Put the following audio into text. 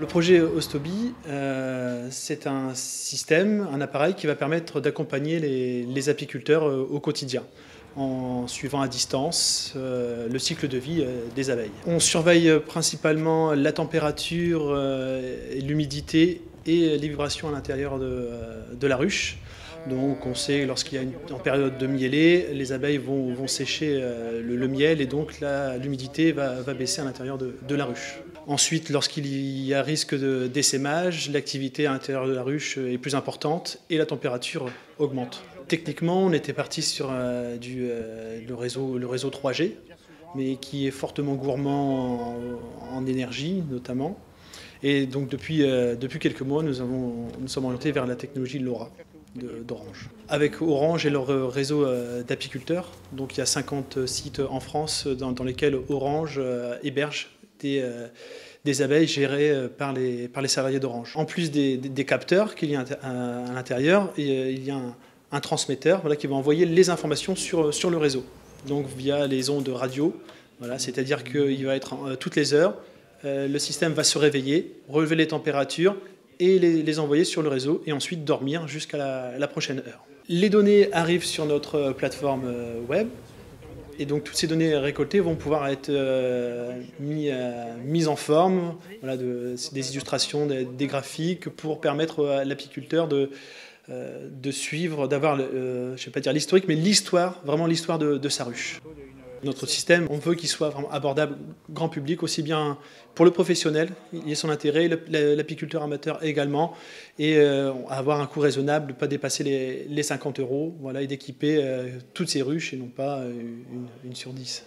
Le projet Ostobi, c'est un système, un appareil qui va permettre d'accompagner les apiculteurs au quotidien, en suivant à distance le cycle de vie des abeilles. On surveille principalement la température, l'humidité et les vibrations à l'intérieur de la ruche. Donc on sait lorsqu'il y a en période de mielée, les abeilles vont sécher le miel et donc l'humidité va baisser à l'intérieur de la ruche. Ensuite, lorsqu'il y a risque d'essaimage, l'activité à l'intérieur de la ruche est plus importante et la température augmente. Techniquement, on était parti sur le réseau 3G, mais qui est fortement gourmand en énergie notamment. Et donc depuis quelques mois, nous sommes orientés vers la technologie LoRa d'Orange. Avec Orange et leur réseau d'apiculteurs, donc il y a 50 sites en France dans lesquels Orange héberge des abeilles gérées par les salariés d'Orange. En plus des capteurs qu'il y a à l'intérieur, il y a un transmetteur, voilà, qui va envoyer les informations sur le réseau, donc via les ondes radio. Voilà, c'est-à-dire qu'il va être toutes les heures, le système va se réveiller, relever les températures et les envoyer sur le réseau et ensuite dormir jusqu'à la prochaine heure. Les données arrivent sur notre plateforme web. Et donc toutes ces données récoltées vont pouvoir être mises en forme, voilà, des illustrations, des graphiques pour permettre à l'apiculteur de suivre, d'avoir, je ne vais pas dire l'historique, mais l'histoire, vraiment l'histoire de sa ruche. Notre système, on veut qu'il soit vraiment abordable grand public, aussi bien pour le professionnel, il y a son intérêt, l'apiculteur amateur également, et avoir un coût raisonnable, ne pas dépasser les 50 €, voilà, et d'équiper toutes ces ruches et non pas une sur 10.